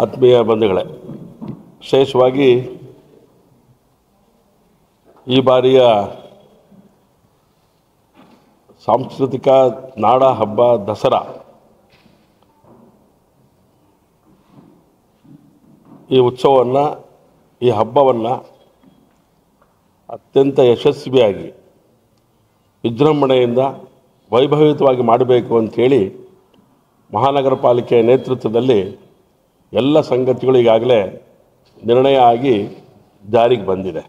ಆತ್ಮೀಯ ಬಂಧುಗಳೇ, ವಿಶೇಷವಾಗಿ ಈ ಬಾರಿಯ ಸಾಂಸ್ಕೃತಿಕ ನಾಡ ಹಬ್ಬ ದಸರಾ ಈ ಉತ್ಸವವನ್ನು, ಈ ಹಬ್ಬವನ್ನು ಅತ್ಯಂತ ಯಶಸ್ವಿಯಾಗಿ ವಿಜೃಂಭಣೆಯಿಂದ ವೈಭವಯುತವಾಗಿ ಮಾಡಬೇಕು ಅಂಥೇಳಿ ಮಹಾನಗರ ಪಾಲಿಕೆಯ ನೇತೃತ್ವದಲ್ಲಿ ಎಲ್ಲ ಸಂಗತಿಗಳು ಈಗಾಗಲೇ ನಿರ್ಣಯ ಆಗಿ ಜಾರಿಗೆ ಬಂದಿದೆ.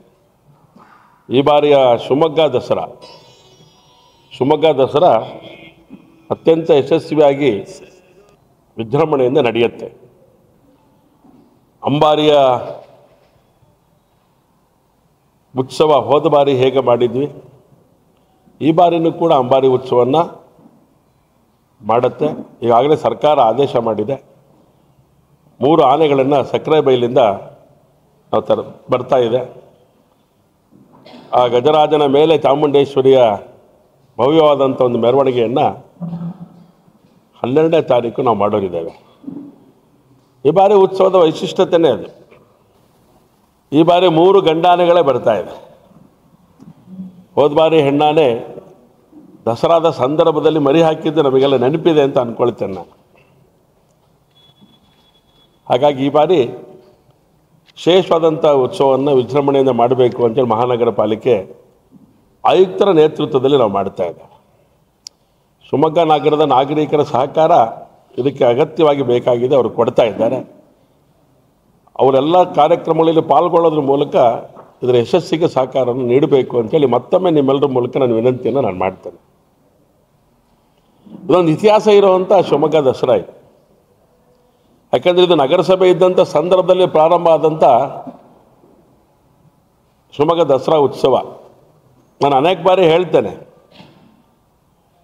ಈ ಬಾರಿಯ ಶಿವಮೊಗ್ಗ ದಸರಾ ಅತ್ಯಂತ ಯಶಸ್ವಿಯಾಗಿ ವಿಜೃಂಭಣೆಯಿಂದ ನಡೆಯುತ್ತೆ. ಅಂಬಾರಿಯ ಉತ್ಸವ ಹೋದ ಬಾರಿ ಹೇಗೆ ಮಾಡಿದ್ವಿ, ಈ ಬಾರಿನೂ ಕೂಡ ಅಂಬಾರಿ ಉತ್ಸವವನ್ನು ಮಾಡುತ್ತೆ. ಈಗಾಗಲೇ ಸರ್ಕಾರ ಆದೇಶ ಮಾಡಿದೆ. 3 ಆನೆಗಳನ್ನು ಸಕ್ಕರೆಬೈಲಿಂದ ನಾವು ಬರ್ತಾ ಇದೆ. ಆ ಗಜರಾಜನ ಮೇಲೆ ಚಾಮುಂಡೇಶ್ವರಿಯ ಭವ್ಯವಾದಂಥ ಒಂದು ಮೆರವಣಿಗೆಯನ್ನು 12ನೇ ತಾರೀಕು ನಾವು ಮಾಡೋರಿದ್ದೇವೆ. ಈ ಬಾರಿ ಉತ್ಸವದ ವೈಶಿಷ್ಟ್ಯತೆಯೇ ಅದು. ಈ ಬಾರಿ 3 ಗಂಡಾನೆಗಳೇ ಬರ್ತಾ ಇದೆ. ಹೋದ ಬಾರಿ ಹೆಣ್ಣಾನೆ ದಸರಾದ ಸಂದರ್ಭದಲ್ಲಿ ಮರಿ ಹಾಕಿದ್ದು ನಮಗೆಲ್ಲ ನೆನಪಿದೆ ಅಂತ ಅಂದ್ಕೊಳ್ತೇನೆ ನಾನು. ಹಾಗಾಗಿ ಈ ಬಾರಿ ವಿಶೇಷವಾದಂಥ ಉತ್ಸವವನ್ನು ವಿಜೃಂಭಣೆಯಿಂದ ಮಾಡಬೇಕು ಅಂತೇಳಿ ಮಹಾನಗರ ಪಾಲಿಕೆ ಆಯುಕ್ತರ ನೇತೃತ್ವದಲ್ಲಿ ನಾವು ಮಾಡ್ತಾ ಇದ್ದೇವೆ. ಶಿವಮೊಗ್ಗ ನಗರದ ನಾಗರಿಕರ ಸಹಕಾರ ಇದಕ್ಕೆ ಅಗತ್ಯವಾಗಿ ಬೇಕಾಗಿದೆ, ಅವರು ಕೊಡ್ತಾ ಇದ್ದಾರೆ. ಅವರೆಲ್ಲ ಕಾರ್ಯಕ್ರಮಗಳಲ್ಲಿ ಪಾಲ್ಗೊಳ್ಳೋದ್ರ ಮೂಲಕ ಇದರ ಯಶಸ್ಸಿಗೆ ಸಹಕಾರವನ್ನು ನೀಡಬೇಕು ಅಂತೇಳಿ ಮತ್ತೊಮ್ಮೆ ನಿಮ್ಮೆಲ್ಲರ ಮೂಲಕ ನಾನು ವಿನಂತಿಯನ್ನು ನಾನು ಮಾಡ್ತೇನೆ. ಇದೊಂದು ಇತಿಹಾಸ ಇರುವಂಥ ಶಿವಮೊಗ್ಗ ದಸರಾ ಇದು. ಯಾಕಂದರೆ ಇದು ನಗರಸಭೆ ಇದ್ದಂಥ ಸಂದರ್ಭದಲ್ಲಿ ಪ್ರಾರಂಭ ಆದಂಥ ಶಿವಮೊಗ್ಗ ದಸರಾ ಉತ್ಸವ. ನಾನು ಅನೇಕ ಬಾರಿ ಹೇಳ್ತೇನೆ,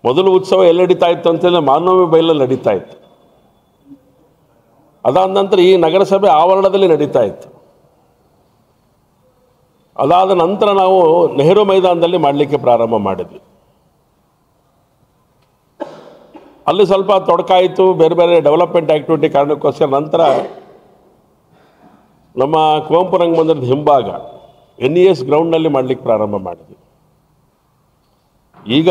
ಮೊದಲು ಉತ್ಸವ ಎಲ್ಲಿ ನಡೀತಾ ಇತ್ತು ಅಂತೇಳಿ ಮಾನವಿ ಬೈಲಲ್ಲಿ ನಡೀತಾ ಇತ್ತು. ಅದಾದ ನಂತರ ಈ ನಗರಸಭೆ ಆವರಣದಲ್ಲಿ ನಡೀತಾ ಇತ್ತು. ಅದಾದ ನಂತರ ನಾವು ನೆಹರು ಮೈದಾನದಲ್ಲಿ ಮಾಡಲಿಕ್ಕೆ ಪ್ರಾರಂಭ ಮಾಡಿದ್ವಿ. ಅಲ್ಲಿ ಸ್ವಲ್ಪ ತೊಡಕಾಯಿತು, ಬೇರೆ ಬೇರೆ ಡೆವಲಪ್ಮೆಂಟ್ ಆ್ಯಕ್ಟಿವಿಟಿ ಕಾರಣಕ್ಕೋಸ್ಕರ ನಂತರ ನಮ್ಮ ಕುವೆಂಪು ರಂಗಮಂದಿರದ ಹಿಂಭಾಗ NES ಗ್ರೌಂಡ್ನಲ್ಲಿ ಮಾಡಲಿಕ್ಕೆ ಪ್ರಾರಂಭ ಮಾಡಿದ್ವಿ. ಈಗ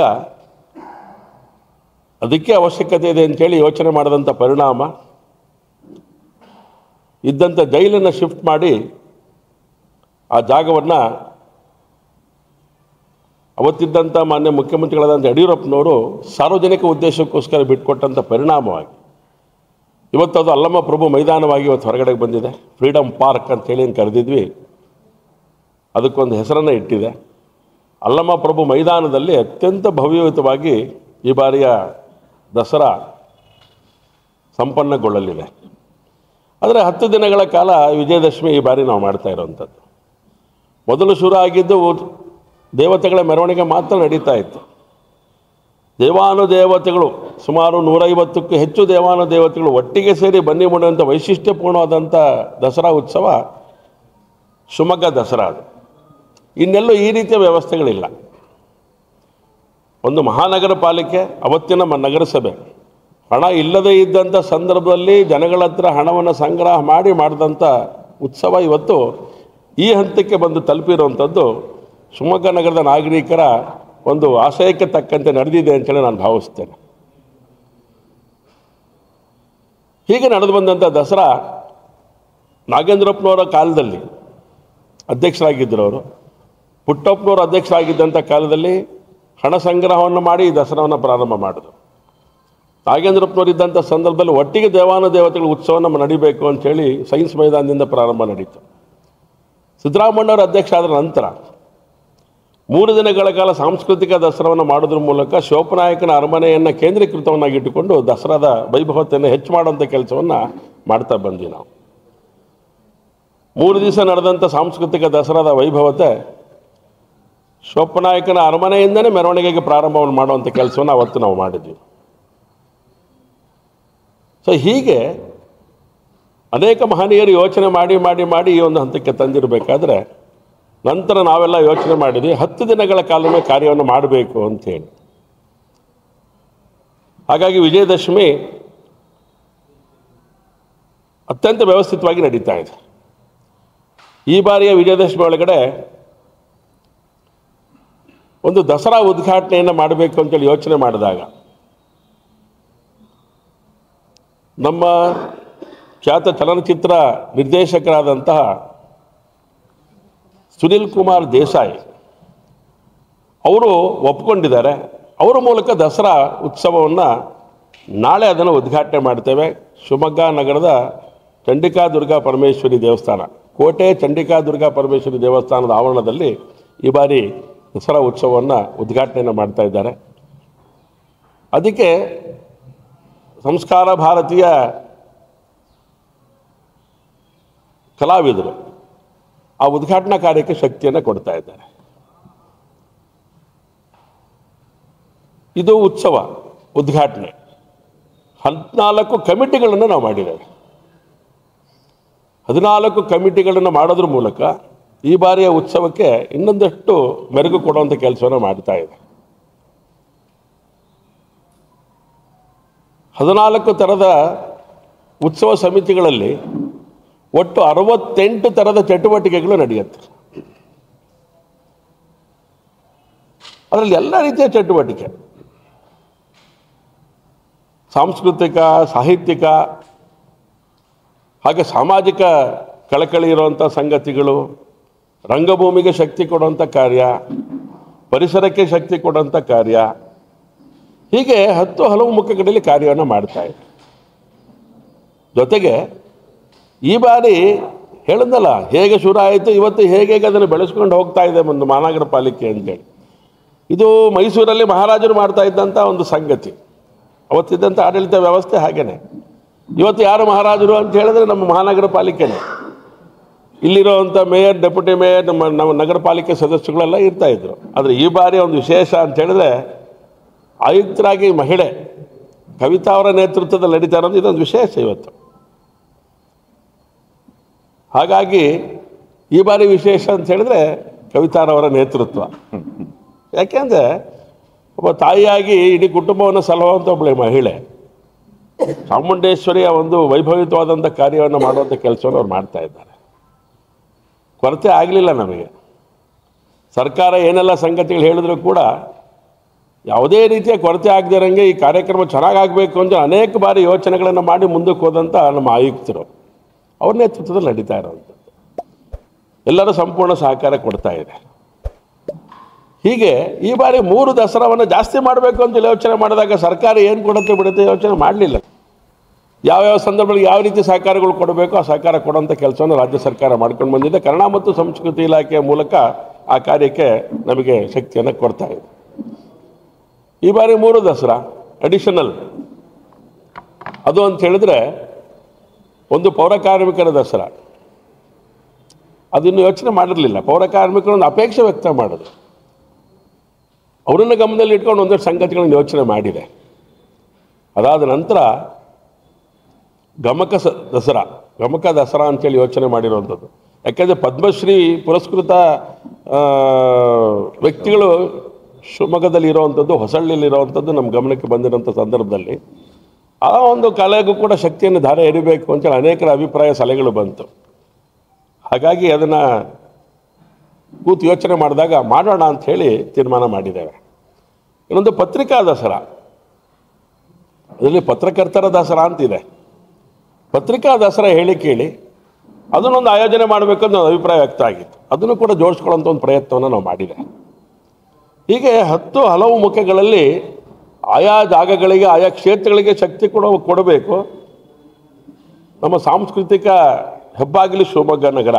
ಅದಕ್ಕೆ ಅವಶ್ಯಕತೆ ಇದೆ ಅಂಥೇಳಿ ಯೋಚನೆ ಮಾಡಿದಂಥ ಪರಿಣಾಮ ಇದ್ದಂಥ ಜೈಲನ್ನು ಶಿಫ್ಟ್ ಮಾಡಿ ಆ ಜಾಗವನ್ನು ಅವತ್ತಿದ್ದಂಥ ಮಾನ್ಯ ಮುಖ್ಯಮಂತ್ರಿಗಳಾದಂಥ ಯಡಿಯೂರಪ್ಪನವರು ಸಾರ್ವಜನಿಕ ಉದ್ದೇಶಕ್ಕೋಸ್ಕರ ಬಿಟ್ಟುಕೊಟ್ಟಂಥ ಪರಿಣಾಮವಾಗಿ ಇವತ್ತು ಅದು ಅಲ್ಲಮ್ಮ ಪ್ರಭು ಮೈದಾನವಾಗಿ ಇವತ್ತು ಹೊರಗಡೆಗೆ ಬಂದಿದೆ. ಫ್ರೀಡಮ್ ಪಾರ್ಕ್ ಅಂತೇಳಿ ಏನು ಕರೆದಿದ್ವಿ, ಅದಕ್ಕೊಂದು ಹೆಸರನ್ನು ಇಟ್ಟಿದೆ. ಅಲ್ಲಮ್ಮ ಪ್ರಭು ಮೈದಾನದಲ್ಲಿ ಅತ್ಯಂತ ಭವ್ಯಯುತವಾಗಿ ಈ ಬಾರಿಯ ದಸರಾ ಸಂಪನ್ನಗೊಳ್ಳಲಿದೆ. ಆದರೆ 10 ದಿನಗಳ ಕಾಲ ವಿಜಯದಶಮಿ ಈ ಬಾರಿ ನಾವು ಮಾಡ್ತಾ ಇರೋವಂಥದ್ದು. ಮೊದಲು ಶುರು ಆಗಿದ್ದು ದೇವತೆಗಳ ಮೆರವಣಿಗೆ ಮಾತ್ರ ನಡೀತಾ ಇತ್ತು. ದೇವಾನುದೇವತೆಗಳು ಸುಮಾರು 150ಕ್ಕೂ ಹೆಚ್ಚು ದೇವಾನುದೇವತೆಗಳು ಒಟ್ಟಿಗೆ ಸೇರಿ ಬನ್ನಿ ಮಾಡುವಂಥ ವೈಶಿಷ್ಟ್ಯಪೂರ್ಣವಾದಂಥ ದಸರಾ ಉತ್ಸವ ಶಿವಮೊಗ್ಗ ದಸರಾ. ಅದು ಇನ್ನೆಲ್ಲೂ ಈ ರೀತಿಯ ವ್ಯವಸ್ಥೆಗಳಿಲ್ಲ. ಒಂದು ಮಹಾನಗರ ಪಾಲಿಕೆ, ಅವತ್ತಿನ ನಗರಸಭೆ ಹಣ ಇಲ್ಲದೇ ಇದ್ದಂಥ ಸಂದರ್ಭದಲ್ಲಿ ಜನಗಳ ಹತ್ರ ಹಣವನ್ನು ಸಂಗ್ರಹ ಮಾಡಿ ಮಾಡಿದಂಥ ಉತ್ಸವ ಇವತ್ತು ಈ ಹಂತಕ್ಕೆ ಬಂದು ತಲುಪಿರುವಂಥದ್ದು ಶಿವಮೊಗ್ಗ ನಗರದ ನಾಗರಿಕರ ಒಂದು ಆಶಯಕ್ಕೆ ತಕ್ಕಂತೆ ನಡೆದಿದೆ ಅಂತೇಳಿ ನಾನು ಭಾವಿಸ್ತೇನೆ. ಹೀಗೆ ನಡೆದು ಬಂದಂಥ ದಸರಾ ನಾಗೇಂದ್ರಪ್ಪನವರ ಕಾಲದಲ್ಲಿ ಅಧ್ಯಕ್ಷರಾಗಿದ್ದರು. ಅವರು ಪುಟ್ಟಪ್ಪನವರು ಅಧ್ಯಕ್ಷರಾಗಿದ್ದಂಥ ಕಾಲದಲ್ಲಿ ಹಣ ಸಂಗ್ರಹವನ್ನು ಮಾಡಿ ಈ ದಸರಾವನ್ನು ಪ್ರಾರಂಭ ಮಾಡಿದ್ರು. ನಾಗೇಂದ್ರಪ್ಪನವರಿದ್ದಂಥ ಸಂದರ್ಭದಲ್ಲಿ ಒಟ್ಟಿಗೆ ದೇವಾನುದೇವತೆಗಳ ಉತ್ಸವವನ್ನು ನಡೀಬೇಕು ಅಂಥೇಳಿ ಸೈನ್ಸ್ ಮೈದಾನದಿಂದ ಪ್ರಾರಂಭ ನಡೀತು. ಸಿದ್ದರಾಮಣ್ಣವರು ಅಧ್ಯಕ್ಷ ಆದ ನಂತರ 3 ದಿನಗಳ ಕಾಲ ಸಾಂಸ್ಕೃತಿಕ ದಸರಾವನ್ನು ಮಾಡೋದ್ರ ಮೂಲಕ ಶಿವಪ್ಪನಾಯಕನ ಅರಮನೆಯನ್ನು ಕೇಂದ್ರೀಕೃತವನ್ನಾಗಿಟ್ಟುಕೊಂಡು ದಸರಾದ ವೈಭವತೆಯನ್ನು ಹೆಚ್ಚು ಮಾಡುವಂಥ ಕೆಲಸವನ್ನು ಮಾಡ್ತಾ ಬಂದ್ವಿ ನಾವು. 3 ದಿವಸ ನಡೆದಂಥ ಸಾಂಸ್ಕೃತಿಕ ದಸರಾದ ವೈಭವತೆ ಶಿವಪ್ಪನಾಯಕನ ಅರಮನೆಯಿಂದನೇ ಮೆರವಣಿಗೆಗೆ ಪ್ರಾರಂಭವನ್ನು ಮಾಡುವಂಥ ಕೆಲಸವನ್ನು ಅವತ್ತು ನಾವು ಮಾಡಿದ್ವಿ. ಸೊ ಹೀಗೆ ಅನೇಕ ಮಹನೀಯರು ಯೋಚನೆ ಮಾಡಿ ಮಾಡಿ ಮಾಡಿ ಈ ಒಂದು ಹಂತಕ್ಕೆ ತಂದಿರಬೇಕಾದ್ರೆ ನಂತರ ನಾವೆಲ್ಲ ಯೋಚನೆ ಮಾಡಿದ್ವಿ 10 ದಿನಗಳ ಕಾಲವೇ ಕಾರ್ಯವನ್ನು ಮಾಡಬೇಕು ಅಂಥೇಳಿ. ಹಾಗಾಗಿ ವಿಜಯದಶಮಿ ಅತ್ಯಂತ ವ್ಯವಸ್ಥಿತವಾಗಿ ನಡೀತಾ ಇದೆ. ಈ ಬಾರಿಯ ವಿಜಯದಶಮಿ ಒಳಗಡೆ ಒಂದು ದಸರಾ ಉದ್ಘಾಟನೆಯನ್ನು ಮಾಡಬೇಕು ಅಂತೇಳಿ ಯೋಚನೆ ಮಾಡಿದಾಗ ನಮ್ಮ ಖ್ಯಾತ ಚಲನಚಿತ್ರ ನಿರ್ದೇಶಕರಾದಂತಹ ಸುನಿಲ್ ಕುಮಾರ್ ದೇಸಾಯಿ ಅವರು ಒಪ್ಕೊಂಡಿದ್ದಾರೆ. ಅವರ ಮೂಲಕ ದಸರಾ ಉತ್ಸವವನ್ನು ನಾಳೆ ಅದನ್ನು ಉದ್ಘಾಟನೆ ಮಾಡ್ತೇವೆ. ಶಿವಮೊಗ್ಗ ನಗರದ ಚಂಡಿಕಾ ದುರ್ಗಾ ಪರಮೇಶ್ವರಿ ದೇವಸ್ಥಾನ, ಕೋಟೆ ಚಂಡಿಕಾ ದುರ್ಗಾ ಪರಮೇಶ್ವರಿ ದೇವಸ್ಥಾನದ ಆವರಣದಲ್ಲಿ ಈ ಬಾರಿ ದಸರಾ ಉತ್ಸವವನ್ನು ಉದ್ಘಾಟನೆಯನ್ನು ಮಾಡ್ತಾ ಇದ್ದಾರೆ. ಅದಕ್ಕೆ ಸಂಸ್ಕಾರ ಭಾರತೀಯ ಕಲಾವಿದರು ಆ ಉದ್ಘಾಟನಾ ಕಾರ್ಯಕ್ಕೆ ಶಕ್ತಿಯನ್ನು ಕೊಡ್ತಾ ಇದ್ದಾರೆ. ಇದು ಉತ್ಸವ ಉದ್ಘಾಟನೆ 14 ಕಮಿಟಿಗಳನ್ನು ನಾವು ಮಾಡಿದ್ದೇವೆ. 14 ಕಮಿಟಿಗಳನ್ನು ಮಾಡೋದ್ರ ಮೂಲಕ ಈ ಬಾರಿಯ ಉತ್ಸವಕ್ಕೆ ಇನ್ನೊಂದಷ್ಟು ಮೆರುಗು ಕೊಡುವಂಥ ಕೆಲಸವನ್ನು ಮಾಡ್ತಾ ಇದೆ. 14 ಥರದ ಉತ್ಸವ ಸಮಿತಿಗಳಲ್ಲಿ ಒಟ್ಟು 68 ಥರದ ಚಟುವಟಿಕೆಗಳು ನಡೆಯುತ್ತೆ. ಅದರಲ್ಲಿ ಎಲ್ಲ ರೀತಿಯ ಚಟುವಟಿಕೆ, ಸಾಂಸ್ಕೃತಿಕ, ಸಾಹಿತ್ಯಿಕ, ಹಾಗೆ ಸಾಮಾಜಿಕ ಕಳಕಳಿ ಇರುವಂಥ ಸಂಗತಿಗಳು, ರಂಗಭೂಮಿಗೆ ಶಕ್ತಿ ಕೊಡುವಂಥ ಕಾರ್ಯ, ಪರಿಸರಕ್ಕೆ ಶಕ್ತಿ ಕೊಡುವಂಥ ಕಾರ್ಯ, ಹೀಗೆ 10 ಹಲವು ಮುಖಗಳಲ್ಲಿ ಕಾರ್ಯವನ್ನು ಮಾಡ್ತಾ ಇದೆ. ಜೊತೆಗೆ ಈ ಬಾರಿ ಹೇಳಿದ್ನಲ್ಲ, ಹೇಗೆ ಶುರು ಆಯಿತು, ಇವತ್ತು ಹೇಗೆ ಅದನ್ನು ಬೆಳೆಸ್ಕೊಂಡು ಹೋಗ್ತಾ ಇದೆ ಒಂದು ಮಹಾನಗರ ಪಾಲಿಕೆ ಅಂತೇಳಿ. ಇದು ಮೈಸೂರಲ್ಲಿ ಮಹಾರಾಜರು ಮಾಡ್ತಾ ಇದ್ದಂಥ ಒಂದು ಸಂಗತಿ, ಅವತ್ತಿದ್ದಂಥ ಆಡಳಿತ ವ್ಯವಸ್ಥೆ ಹಾಗೇನೆ. ಇವತ್ತು ಯಾರು ಮಹಾರಾಜರು ಅಂತ ಹೇಳಿದ್ರೆ ನಮ್ಮ ಮಹಾನಗರ ಪಾಲಿಕೆನೇ. ಇಲ್ಲಿರೋವಂಥ ಮೇಯರ್, ಡೆಪ್ಯೂಟಿ ಮೇಯರ್, ನಮ್ಮ ನಗರ ಪಾಲಿಕೆ ಸದಸ್ಯಗಳೆಲ್ಲ ಇರ್ತಾಯಿದ್ರು. ಆದರೆ ಈ ಬಾರಿ ಒಂದು ವಿಶೇಷ ಅಂತ ಹೇಳಿದ್ರೆ ಆಯುಕ್ತರಾಗಿ ಮಹಿಳೆ ಕವಿತಾ ಅವರ ನೇತೃತ್ವದಲ್ಲಿ ನಡೀತಾ ಇರೋದು ಇದೊಂದು ವಿಶೇಷ ಇವತ್ತು. ಹಾಗಾಗಿ ಈ ಬಾರಿ ವಿಶೇಷ ಅಂತ ಹೇಳಿದ್ರೆ ಕವಿತಾರವರ ನೇತೃತ್ವ. ಯಾಕೆಂದರೆ ಒಬ್ಬ ತಾಯಿಯಾಗಿ ಇಡೀ ಕುಟುಂಬವನ್ನು ಸಲಹುವಂಥ ಒಬ್ಬಳೆ ಮಹಿಳೆ, ಚಾಮುಂಡೇಶ್ವರಿಯ ಒಂದು ವೈಭವಿತವಾದಂಥ ಕಾರ್ಯವನ್ನು ಮಾಡುವಂಥ ಕೆಲಸವನ್ನು ಅವ್ರು ಮಾಡ್ತಾ ಇದ್ದಾರೆ. ಕೊರತೆ ಆಗಲಿಲ್ಲ ನಮಗೆ. ಸರ್ಕಾರ ಏನೆಲ್ಲ ಸಂಗತಿಗಳು ಹೇಳಿದ್ರು ಕೂಡ ಯಾವುದೇ ರೀತಿಯ ಕೊರತೆ ಆಗದಿರಂಗೆ ಈ ಕಾರ್ಯಕ್ರಮ ಚೆನ್ನಾಗಾಗಬೇಕು ಅಂತ ಅನೇಕ ಬಾರಿ ಯೋಚನೆಗಳನ್ನು ಮಾಡಿ ಮುಂದಕ್ಕೆ ಹೋದಂಥ ನಮ್ಮ ಆಯುಕ್ತರು ಅವ್ರ ನೇತೃತ್ವದಲ್ಲಿ ನಡೀತಾ ಇರೋವಂಥದ್ದು. ಎಲ್ಲರೂ ಸಂಪೂರ್ಣ ಸಹಕಾರ ಕೊಡ್ತಾ ಇದೆ. ಹೀಗೆ ಈ ಬಾರಿ 3 ದಸರಾವನ್ನು ಜಾಸ್ತಿ ಮಾಡಬೇಕು ಅಂತ ಯೋಚನೆ ಮಾಡಿದಾಗ ಸರ್ಕಾರ ಏನು ಕೊಡುತ್ತೆ ಬಿಡುತ್ತೆ ಯೋಚನೆ ಮಾಡಲಿಲ್ಲ. ಯಾವ್ಯಾವ ಸಂದರ್ಭದಲ್ಲಿ ಯಾವ ರೀತಿ ಸಹಕಾರಗಳು ಕೊಡಬೇಕು ಆ ಸಹಕಾರ ಕೊಡುವಂಥ ಕೆಲಸವನ್ನು ರಾಜ್ಯ ಸರ್ಕಾರ ಮಾಡ್ಕೊಂಡು ಬಂದಿದೆ. ಕನ್ನಡ ಮತ್ತು ಸಂಸ್ಕೃತಿ ಇಲಾಖೆಯ ಮೂಲಕ ಆ ಕಾರ್ಯಕ್ಕೆ ನಮಗೆ ಶಕ್ತಿಯನ್ನು ಕೊಡ್ತಾ ಇದೆ. ಈ ಬಾರಿ 3 ದಸರಾ ಅಡಿಷನಲ್ ಅದು ಅಂತ ಹೇಳಿದ್ರೆ, ಒಂದು ಪೌರ ಕಾರ್ಮಿಕರ ದಸರಾ, ಅದನ್ನು ಯೋಚನೆ ಮಾಡಿರಲಿಲ್ಲ. ಪೌರ ಕಾರ್ಮಿಕರೊಂದು ಅಪೇಕ್ಷೆ ವ್ಯಕ್ತ ಮಾಡಿದ್ರು. ಅವರನ್ನು ಗಮನದಲ್ಲಿ ಇಟ್ಕೊಂಡು ಒಂದಷ್ಟು ಸಂಗತಿಗಳನ್ನು ಯೋಚನೆ ಮಾಡಿದೆ. ಅದಾದ ನಂತರ ಗಮಕ ದಸರಾ ಅಂತೇಳಿ ಯೋಚನೆ ಮಾಡಿರುವಂಥದ್ದು. ಯಾಕೆಂದರೆ ಪದ್ಮಶ್ರೀ ಪುರಸ್ಕೃತ ವ್ಯಕ್ತಿಗಳು ಶಿವಮೊಗ್ಗದಲ್ಲಿ ಇರೋವಂಥದ್ದು, ಹೊಸಳ್ಳಿಯಲ್ಲಿರೋವಂಥದ್ದು ನಮ್ಮ ಗಮನಕ್ಕೆ ಬಂದಿರೋಂಥ ಸಂದರ್ಭದಲ್ಲಿ ಆ ಒಂದು ಕಲೆಗೂ ಕೂಡ ಶಕ್ತಿಯನ್ನು ಧಾರೆ ಎರಿಬೇಕು ಅಂತೇಳಿ ಅನೇಕರ ಅಭಿಪ್ರಾಯ ಸಲಹೆಗಳು ಬಂತು. ಹಾಗಾಗಿ ಅದನ್ನು ಕೂತು ಯೋಚನೆ ಮಾಡಿದಾಗ ಮಾಡೋಣ ಅಂಥೇಳಿ ತೀರ್ಮಾನ ಮಾಡಿದ್ದೇವೆ. ಇನ್ನೊಂದು ಪತ್ರಿಕಾ ದಸರಾ, ಅದರಲ್ಲಿ ಪತ್ರಕರ್ತರ ದಸರಾ ಅಂತಿದೆ. ಪತ್ರಿಕಾ ದಸರಾ ಹೇಳಿ ಕೇಳಿ ಅದನ್ನೊಂದು ಆಯೋಜನೆ ಮಾಡಬೇಕಂತ ನನ್ನ ಅಭಿಪ್ರಾಯ ವ್ಯಕ್ತ ಆಗಿತ್ತು. ಅದನ್ನು ಕೂಡ ಜೋಡಿಸ್ಕೊಳ್ಳೋಂಥ ಒಂದು ಪ್ರಯತ್ನವನ್ನು ನಾವು ಮಾಡಿದೆ. ಹೀಗೆ 10 ಹಲವು ಮುಖಗಳಲ್ಲಿ ಆಯಾ ಜಾಗಗಳಿಗೆ, ಆಯಾ ಕ್ಷೇತ್ರಗಳಿಗೆ ಶಕ್ತಿ ಕೊಡಬೇಕು. ನಮ್ಮ ಸಾಂಸ್ಕೃತಿಕ ಹೆಬ್ಬಾಗಿಲು ಶಿವಮೊಗ್ಗ ನಗರ,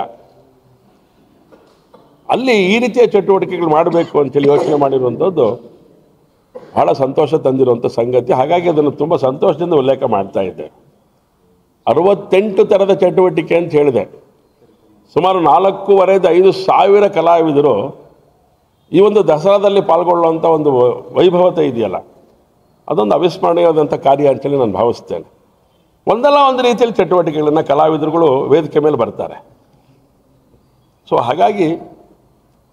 ಅಲ್ಲಿ ಈ ರೀತಿಯ ಚಟುವಟಿಕೆಗಳು ಮಾಡಬೇಕು ಅಂತೇಳಿ ಯೋಚನೆ ಮಾಡಿರುವಂಥದ್ದು ಬಹಳ ಸಂತೋಷ ತಂದಿರುವಂಥ ಸಂಗತಿ. ಹಾಗಾಗಿ ಅದನ್ನು ತುಂಬ ಸಂತೋಷದಿಂದ ಉಲ್ಲೇಖ ಮಾಡ್ತಾ ಇದ್ದೆ. 68 ಥರದ ಚಟುವಟಿಕೆ ಅಂತ ಹೇಳಿದೆ. ಸುಮಾರು 4,500 ಸಾವಿರ ಕಲಾವಿದರು ಈ ಒಂದು ದಸರಾದಲ್ಲಿ ಪಾಲ್ಗೊಳ್ಳುವಂಥ ಒಂದು ವೈಭವತೆ ಇದೆಯಲ್ಲ, ಅದೊಂದು ಅವಿಸ್ಮರಣೀಯವಾದಂಥ ಕಾರ್ಯ ಅಂತೇಳಿ ನಾನು ಭಾವಿಸ್ತೇನೆ. ಒಂದಲ್ಲ ಒಂದು ರೀತಿಯಲ್ಲಿ ಚಟುವಟಿಕೆಗಳನ್ನು ಕಲಾವಿದರುಗಳು ವೇದಿಕೆ ಮೇಲೆ ಬರ್ತಾರೆ. ಸೊ ಹಾಗಾಗಿ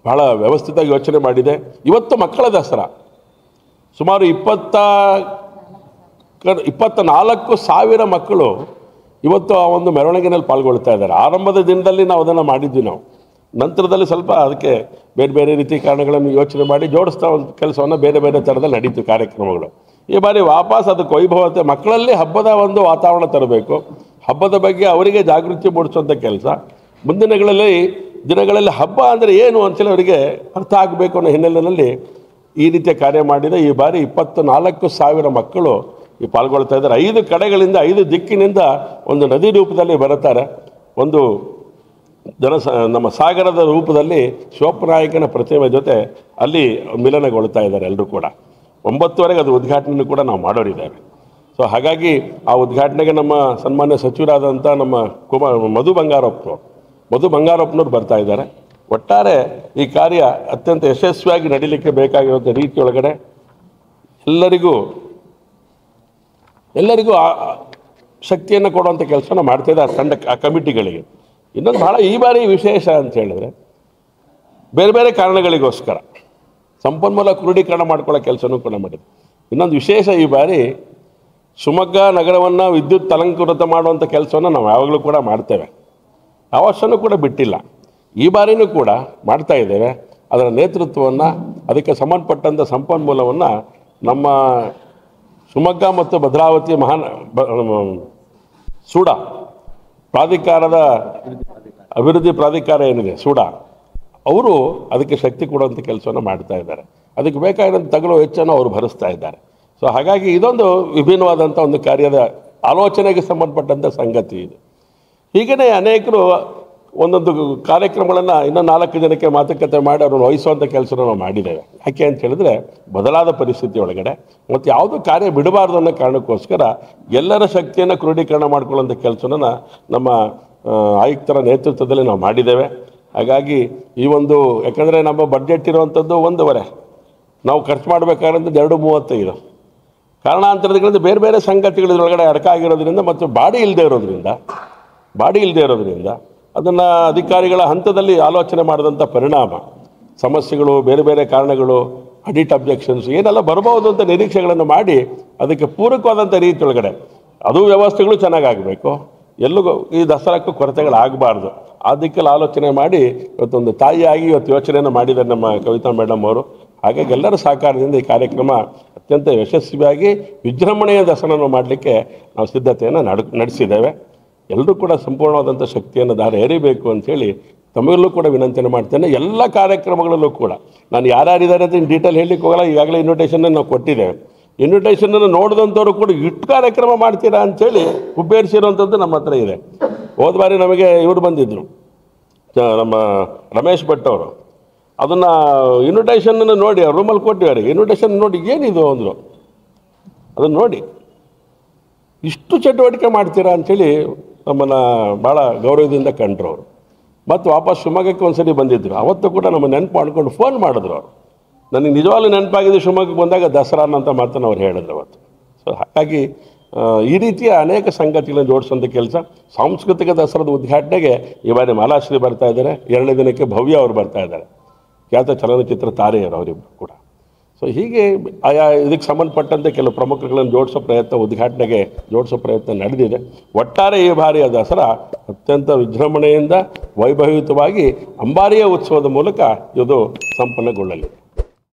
ಬಹಳ ವ್ಯವಸ್ಥಿತವಾಗಿ ಯೋಚನೆ ಮಾಡಿದೆ. ಇವತ್ತು ಮಕ್ಕಳ ದಸರಾ ಸುಮಾರು 24,000 ಮಕ್ಕಳು ಇವತ್ತು ಆ ಒಂದು ಮೆರವಣಿಗೆಯಲ್ಲಿ ಪಾಲ್ಗೊಳ್ತಾ ಇದ್ದಾರೆ. ಆರಂಭದ ದಿನದಲ್ಲಿ ನಾವು ಅದನ್ನು ಮಾಡಿದ್ವಿ. ನಾವು ನಂತರದಲ್ಲಿ ಸ್ವಲ್ಪ ಅದಕ್ಕೆ ಬೇರೆ ಬೇರೆ ರೀತಿ ಕಾರಣಗಳನ್ನು ಯೋಚನೆ ಮಾಡಿ ಜೋಡಿಸ್ತಾ ಒಂದು ಕೆಲಸವನ್ನು ಬೇರೆ ಬೇರೆ ಥರದಲ್ಲಿ ನಡೀತು ಕಾರ್ಯಕ್ರಮಗಳು. ಈ ಬಾರಿ ವಾಪಸ್ ಅದಕ್ಕೆ ವೈಭವತೆ ಮಕ್ಕಳಲ್ಲಿ ಹಬ್ಬದ ಒಂದು ವಾತಾವರಣ ತರಬೇಕು, ಹಬ್ಬದ ಬಗ್ಗೆ ಅವರಿಗೆ ಜಾಗೃತಿ ಮೂಡಿಸುವಂಥ ಕೆಲಸ. ಮುಂದಿನ ದಿನಗಳಲ್ಲಿ ಹಬ್ಬ ಅಂದರೆ ಏನು ಅಂತೇಳಿ ಅವರಿಗೆ ಅರ್ಥ ಆಗಬೇಕು ಅನ್ನೋ ಹಿನ್ನೆಲೆಯಲ್ಲಿ ಈ ರೀತಿಯ ಕಾರ್ಯ ಮಾಡಿದೆ. ಈ ಬಾರಿ 24,000 ಮಕ್ಕಳು ಈ ಪಾಲ್ಗೊಳ್ತಾ ಇದ್ದಾರೆ. 5 ಕಡೆಗಳಿಂದ 5 ದಿಕ್ಕಿನಿಂದ ಒಂದು ನದಿ ರೂಪದಲ್ಲಿ ಬರುತ್ತಾರೆ. ಒಂದು ನಮ್ಮ ಸಾಗರದ ರೂಪದಲ್ಲಿ ಶಿವಪ್ಪನಾಯಕನ ಪ್ರತಿಮೆ ಜೊತೆ ಅಲ್ಲಿ ಮಿಲನಗೊಳ್ತಾ ಇದ್ದಾರೆ ಎಲ್ಲರೂ ಕೂಡ. 9:30 ಅದು ಉದ್ಘಾಟನೆ ಕೂಡ ನಾವು ಮಾಡೋರಿದ್ದೇವೆ. ಸೊ ಹಾಗಾಗಿ ಆ ಉದ್ಘಾಟನೆಗೆ ನಮ್ಮ ಸನ್ಮಾನ್ಯ ಸಚಿವರಾದಂಥ ನಮ್ಮ ಮಧು ಬಂಗಾರಪ್ಪನವ್ರು ಬರ್ತಾ ಇದ್ದಾರೆ. ಒಟ್ಟಾರೆ ಈ ಕಾರ್ಯ ಅತ್ಯಂತ ಯಶಸ್ವಿಯಾಗಿ ನಡೀಲಿಕ್ಕೆ ಬೇಕಾಗಿರುವಂಥ ರೀತಿಯೊಳಗಡೆ ಎಲ್ಲರಿಗೂ ಶಕ್ತಿಯನ್ನು ಕೊಡುವಂಥ ಕೆಲಸನ ಮಾಡ್ತಾಯಿದ್ದಾರೆ ಆ ಕಮಿಟಿಗಳಿಗೆ. ಇನ್ನೊಂದು ಭಾಳ ಈ ಬಾರಿ ವಿಶೇಷ ಅಂತ ಹೇಳಿದ್ರೆ ಬೇರೆ ಬೇರೆ ಕಾರಣಗಳಿಗೋಸ್ಕರ ಸಂಪನ್ಮೂಲ ಕ್ರೋಢೀಕರಣ ಮಾಡ್ಕೊಳ್ಳೋ ಕೆಲಸನೂ ಕೂಡ ಮಾಡಿದೆ. ಇನ್ನೊಂದು ವಿಶೇಷ ಈ ಬಾರಿ ಶಿವಮೊಗ್ಗ ನಗರವನ್ನು ವಿದ್ಯುತ್ ಅಲಂಕೃತ ಮಾಡುವಂಥ ಕೆಲಸವನ್ನು ನಾವು ಯಾವಾಗಲೂ ಕೂಡ ಮಾಡ್ತೇವೆ, ಯಾವ ವರ್ಷವೂ ಕೂಡ ಬಿಟ್ಟಿಲ್ಲ. ಈ ಬಾರಿನೂ ಕೂಡ ಮಾಡ್ತಾ ಇದ್ದೇವೆ. ಅದರ ನೇತೃತ್ವವನ್ನು ಅದಕ್ಕೆ ಸಂಬಂಧಪಟ್ಟಂಥ ಸಂಪನ್ಮೂಲವನ್ನು ನಮ್ಮ ಶಿವಮೊಗ್ಗ ಮತ್ತು ಭದ್ರಾವತಿ ಸೂಡಾ ಪ್ರಾಧಿಕಾರದ ಅಭಿವೃದ್ಧಿ ಪ್ರಾಧಿಕಾರ ಏನಿದೆ ಸೂಡಾ, ಅವರು ಅದಕ್ಕೆ ಶಕ್ತಿ ಕೊಡುವಂಥ ಕೆಲಸವನ್ನು ಮಾಡ್ತಾ ಇದ್ದಾರೆ. ಅದಕ್ಕೆ ಬೇಕಾಗಿರೋಂಥ ತಗಲೋ ವೆಚ್ಚವನ್ನು ಅವರು ಭರಿಸ್ತಾ ಇದ್ದಾರೆ. ಸೊ ಹಾಗಾಗಿ ಇದೊಂದು ವಿಭಿನ್ನವಾದಂಥ ಒಂದು ಕಾರ್ಯದ ಆಲೋಚನೆಗೆ ಸಂಬಂಧಪಟ್ಟಂಥ ಸಂಗತಿ ಇದು. ಹೀಗೇ ಅನೇಕರು ಒಂದೊಂದು ಕಾರ್ಯಕ್ರಮಗಳನ್ನು ಇನ್ನೂ 4 ಜನಕ್ಕೆ ಮಾತುಕತೆ ಮಾಡಿ ಅವ್ರನ್ನ ವಹಿಸುವಂಥ ಕೆಲಸ ನಾವು ಮಾಡಿದ್ದೇವೆ. ಯಾಕೆ ಅಂತ ಹೇಳಿದ್ರೆ ಬದಲಾದ ಪರಿಸ್ಥಿತಿ ಒಳಗಡೆ ಮತ್ತು ಯಾವುದೂ ಕಾರ್ಯ ಬಿಡಬಾರ್ದು ಅನ್ನೋ ಕಾರಣಕ್ಕೋಸ್ಕರ ಎಲ್ಲರ ಶಕ್ತಿಯನ್ನು ಕ್ರೋಢೀಕರಣ ಮಾಡ್ಕೊಳ್ಳೋಂಥ ಕೆಲಸನ ನಮ್ಮ ಆಯುಕ್ತರ ನೇತೃತ್ವದಲ್ಲಿ ನಾವು ಮಾಡಿದ್ದೇವೆ. ಹಾಗಾಗಿ ಈ ಒಂದು ಯಾಕಂದರೆ ನಮ್ಮ ಬಡ್ಜೆಟ್ ಇರುವಂಥದ್ದು 1.5, ನಾವು ಖರ್ಚು ಮಾಡಬೇಕಾದಂಥದ್ದು 2.35. ಕಾರಣಾಂತರದಿಂದ ಬೇರೆ ಬೇರೆ ಸಂಗತಿಗಳಿದ್ರೊಳಗಡೆ ಅಡಕ ಆಗಿರೋದ್ರಿಂದ ಮತ್ತು ಬಾಡಿ ಇಲ್ಲದೆ ಇರೋದ್ರಿಂದ ಅದನ್ನು ಅಧಿಕಾರಿಗಳ ಹಂತದಲ್ಲಿ ಆಲೋಚನೆ ಮಾಡಿದಂಥ ಪರಿಣಾಮ ಸಮಸ್ಯೆಗಳು, ಬೇರೆ ಬೇರೆ ಕಾರಣಗಳು, ಅಡಿಟ್ ಅಬ್ಜೆಕ್ಷನ್ಸ್ ಏನೆಲ್ಲ ಬರ್ಬೋದು ಅಂತ ನಿರೀಕ್ಷೆಗಳನ್ನು ಮಾಡಿ ಅದಕ್ಕೆ ಪೂರಕವಾದಂಥ ರೀತಿಯೊಳಗಡೆ ಅದು ವ್ಯವಸ್ಥೆಗಳು ಚೆನ್ನಾಗಾಗಬೇಕು, ಎಲ್ಲೂ ಈ ದಸರಾಕ್ಕೂ ಕೊರತೆಗಳಾಗಬಾರ್ದು. ಆ ದಿಕ್ಕಲ್ಲಿ ಆಲೋಚನೆ ಮಾಡಿ ಇವತ್ತೊಂದು ತಾಯಿಯಾಗಿ ಇವತ್ತು ಯೋಚನೆಯನ್ನು ಮಾಡಿದ್ದಾರೆ ನಮ್ಮ ಕವಿತಾ ಮೇಡಮ್ ಅವರು. ಹಾಗಾಗಿ ಎಲ್ಲರ ಸಹಕಾರದಿಂದ ಈ ಕಾರ್ಯಕ್ರಮ ಅತ್ಯಂತ ಯಶಸ್ವಿಯಾಗಿ ವಿಜೃಂಭಣೆಯ ದಸರನ್ನು ಮಾಡಲಿಕ್ಕೆ ನಾವು ಸಿದ್ಧತೆಯನ್ನು ನಡೆಸಿದ್ದೇವೆ. ಎಲ್ಲರೂ ಕೂಡ ಸಂಪೂರ್ಣವಾದಂಥ ಶಕ್ತಿಯನ್ನು ದಾರಿ ಎರಿಬೇಕು ಅಂಥೇಳಿ ತಮಗಲ್ಲೂ ಕೂಡ ವಿನಂತಿಯನ್ನು ಮಾಡ್ತೇನೆ. ಎಲ್ಲ ಕಾರ್ಯಕ್ರಮಗಳಲ್ಲೂ ಕೂಡ ನಾನು ಯಾರ್ಯಾರಿದ್ದಾರೆ ಅಂತ ಡೀಟೇಲ್ ಹೇಳಲಿಕ್ಕೆ ಹೋಗಲ್ಲ. ಈಗಾಗಲೇ ಇನ್ವಿಟೇಷನ್ನ ನಾವು ಕೊಟ್ಟಿದ್ದೇವೆ. ಇನ್ವಿಟೇಷನನ್ನು ನೋಡಿದಂಥವ್ರು ಕೂಡ ಇಷ್ಟು ಕಾರ್ಯಕ್ರಮ ಮಾಡ್ತೀರಾ ಅಂಥೇಳಿ ಹುಬ್ಬೇರಿಸಿರುವಂಥದ್ದು ನಮ್ಮ ಹತ್ರ ಇದೆ. ಹೋದ ಬಾರಿ ನಮಗೆ ಇವರು ಬಂದಿದ್ದರು, ನಮ್ಮ ರಮೇಶ್ ಭಟ್ ಅವರು. ಅದನ್ನು ಇನ್ವಿಟೇಷನನ್ನು ನೋಡಿ ಅವ್ರು ರೂಮಲ್ಲಿ ಕೊಟ್ಟಿದ್ದಾರೆ. ಇನ್ವಿಟೇಷನ್ ನೋಡಿ ಏನಿದು ಅಂದರು. ಅದನ್ನು ನೋಡಿ ಇಷ್ಟು ಚಟುವಟಿಕೆ ಮಾಡ್ತೀರಾ ಅಂಥೇಳಿ ನಮ್ಮನ್ನು ಭಾಳ ಗೌರವದಿಂದ ಕಂಡ್ರು ಅವರು. ಮತ್ತು ವಾಪಸ್ ಶಿವಮೊಗ್ಗಕ್ಕೆ ಒಂದ್ಸರಿ ಬಂದಿದ್ದರು. ಅವತ್ತು ಕೂಡ ನಮ್ಮ ನೆನಪು ಮಾಡ್ಕೊಂಡು ಫೋನ್ ಮಾಡಿದ್ರು ಅವರು. ನನಗೆ ನಿಜವಾಗ್ಲೂ ನೆನಪಾಗಿದೆ ಶಿವಮೊಗ್ಗಕ್ಕೆ ಬಂದಾಗ ದಸರಾ ಅನ್ನೋಂಥ ಮಾತನ್ನು ಅವ್ರು ಹೇಳಿದ್ರು ಅವತ್ತು. ಸೊ ಹಾಗಾಗಿ ಈ ರೀತಿಯ ಅನೇಕ ಸಂಗತಿಗಳನ್ನು ಜೋಡಿಸುವಂಥ ಕೆಲಸ. ಸಾಂಸ್ಕೃತಿಕ ದಸರಾದ ಉದ್ಘಾಟನೆಗೆ ಈ ಬಾರಿ ಮಾಲಾಶ್ರೀ ಬರ್ತಾ ಇದ್ದಾರೆ. 2ನೇ ದಿನಕ್ಕೆ ಭವ್ಯ ಅವರು ಬರ್ತಾ ಇದ್ದಾರೆ, ಖ್ಯಾತ ಚಲನಚಿತ್ರ ತಾರೆಯರು ಅವರಿಬ್ಬರು ಕೂಡ. ಸೊ ಹೀಗೆ ಆಯಾ ಇದಕ್ಕೆ ಸಂಬಂಧಪಟ್ಟಂತೆ ಕೆಲವು ಪ್ರಮುಖಗಳನ್ನು ಉದ್ಘಾಟನೆಗೆ ಜೋಡಿಸೋ ಪ್ರಯತ್ನ ನಡೆದಿದೆ. ಒಟ್ಟಾರೆ ಈ ಬಾರಿಯ ದಸರಾ ಅತ್ಯಂತ ವಿಜೃಂಭಣೆಯಿಂದ ವೈಭವಯುತವಾಗಿ ಅಂಬಾರಿಯ ಉತ್ಸವದ ಮೂಲಕ ಇದು ಸಂಪನ್ನಗೊಳ್ಳಲಿದೆ.